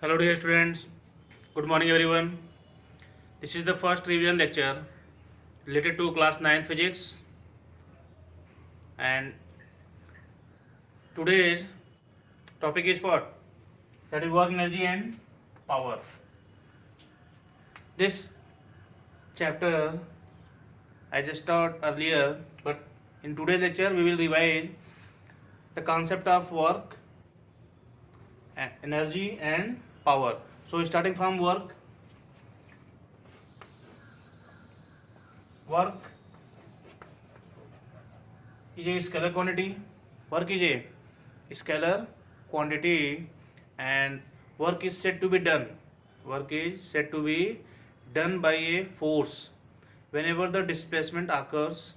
Hello dear students, good morning everyone. This is the first revision lecture related to class 9 physics, and today's topic is what? That is work, energy and power. This chapter I just taught earlier, but in today's lecture we will revise the concept of work, energy and power. So starting from work is a scalar quantity. Work is a scalar quantity, and work is said to be done. Work is said to be done by a force whenever the displacement occurs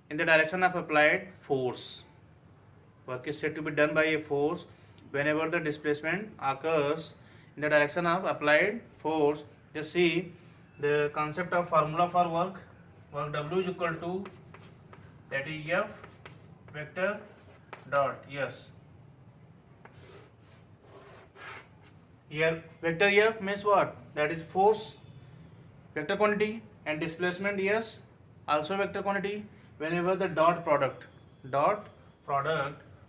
in the direction of applied force. Work is said to be done by a force whenever the displacement occurs in the direction of applied force. Just see the concept of formula for work. Work W is equal to, that is F vector dot S. Here vector F means what? That is force, vector quantity, and displacement S also vector quantity whenever the dot product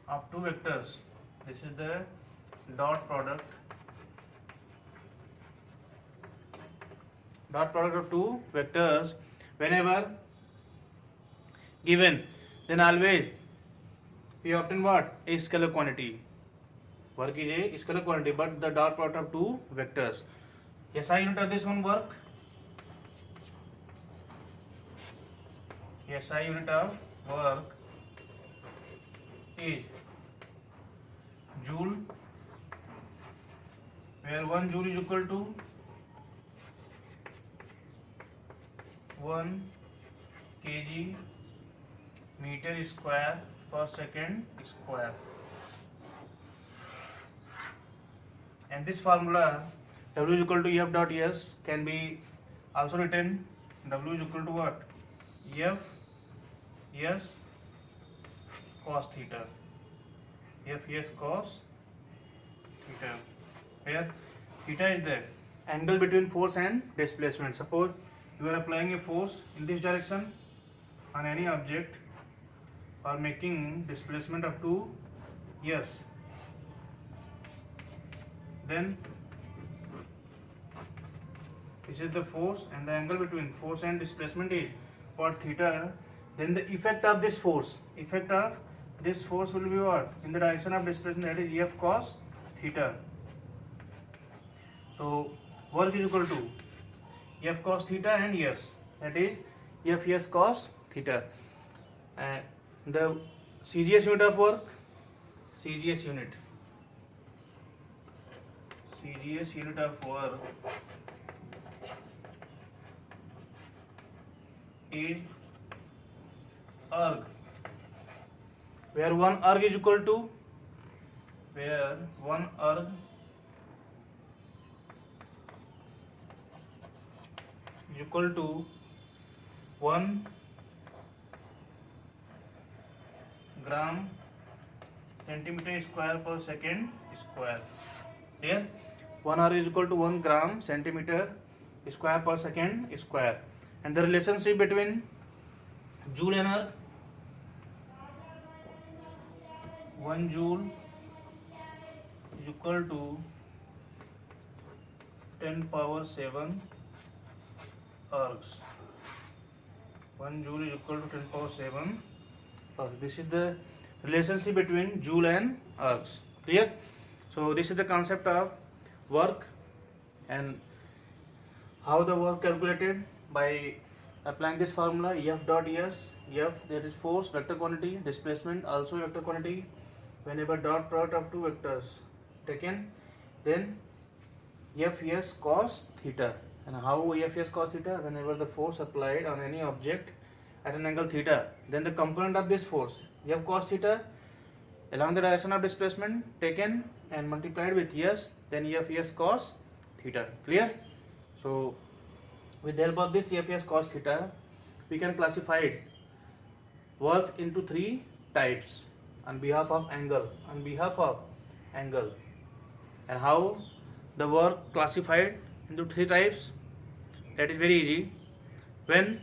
of two vectors. This is the dot product of two vectors whenever given, then always we obtain what? A scalar quantity. Work is a scalar quantity, but the dot product of two vectors. SI unit of this one work. SI unit of work is joule, where 1 joule is equal to 1 kg meter square per second square. And this formula W is equal to F dot S can be also written W is equal to what? F S cos theta. F S cos theta, where theta is the angle between force and displacement. Suppose you are applying a force in this direction on any object or making displacement of 2s, then this is the force, and the angle between force and displacement is what? Theta. Then the effect of this force will be what? In the direction of displacement, that is F cos theta. So work is equal to F cos theta and S, that is F S cos theta. And the CGS unit of work, CGS unit of work is erg, where 1 erg is equal to, 1 gram centimeter square per second square. Here 1 erg is equal to 1 gram centimeter square per second square. And the relationship between joule and erg, 1 joule is equal to 10 power 7 ergs. 1 joule is equal to 10 power 7 ergs. This is the relationship between joule and ergs. Clear? So this is the concept of work, and how the work calculated by applying this formula F dot S. F, that is force, vector quantity, displacement also vector quantity whenever dot product of two vectors taken, then F S cos theta. And how F S cos theta? Whenever the force applied on any object at an angle theta, then the component of this force F cos theta along the direction of displacement taken and multiplied with S, then F S cos theta. Clear? So with the help of this F S cos theta, we can classify work into three types on behalf of angle. And how the work classified into three types? That is very easy. When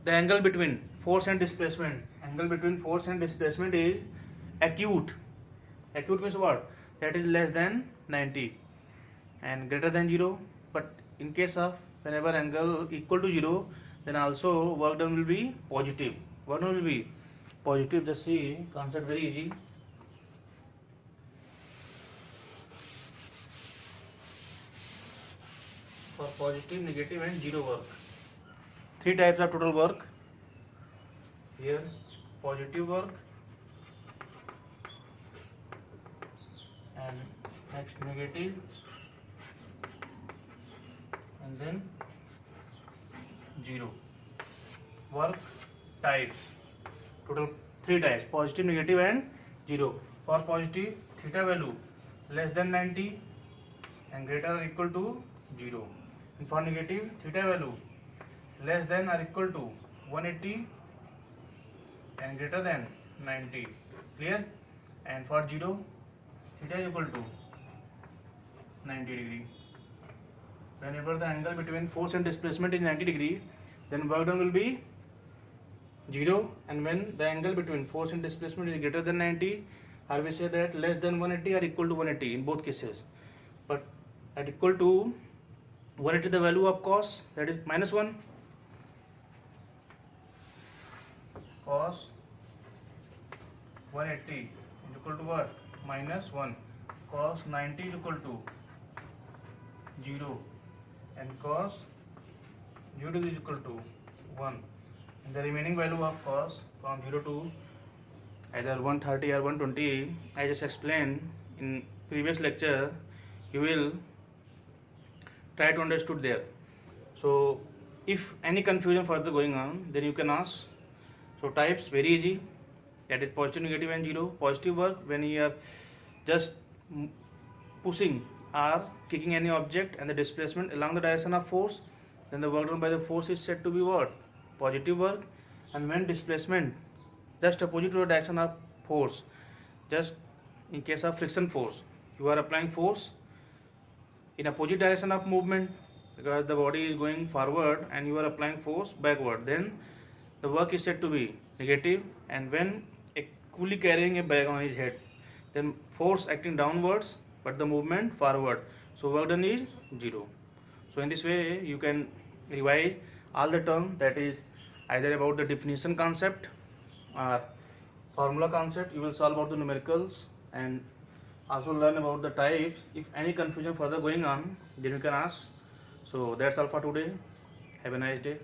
the angle between force and displacement is acute. Acute means what? That is less than 90 and greater than 0. But in case of whenever angle equal to 0, then also work done will be positive. Work done will be positive. Just see, concept very easy. For positive, negative and 0 work. Three types of total work. Here positive work, and next negative, and then 0 work types. Total three types: positive, negative and 0. For positive, theta value less than 90 and greater or equal to 0. And for negative, theta value less than or equal to 180 and greater than 90. Clear? And for 0, theta is equal to 90 degree. Whenever the angle between force and displacement is 90 degree, then work done will be 0. And when the angle between force and displacement is greater than 90, or we say that less than 180 or equal to 180 in both cases. But at equal to 180, the value of cos, that is minus 1. Cos 180 is equal to what? Minus 1. Cos 90 is equal to 0. And cos 0 is equal to 1. And the remaining value of cos from 0 to either 130 or 120, I just explained in previous lecture. You will try to understood there. So if any confusion further going on, then you can ask. So types very easy, that is positive, negative and 0. Positive work when you are just pushing or kicking any object and the displacement along the direction of force, then the work done by the force is said to be what? Positive work. And when displacement just opposite to the direction of force, just in case of friction force, you are applying force in opposite direction of movement because the body is going forward and you are applying force backward, then the work is said to be negative. And when equally carrying a bag on his head, then force acting downwards but the movement forward, so work done is 0. So in this way you can revise all the terms, that is either about the definition concept or formula concept. You will solve about the numericals and also learn about the types. If any confusion further going on, then you can ask. So that's all for today. Have a nice day.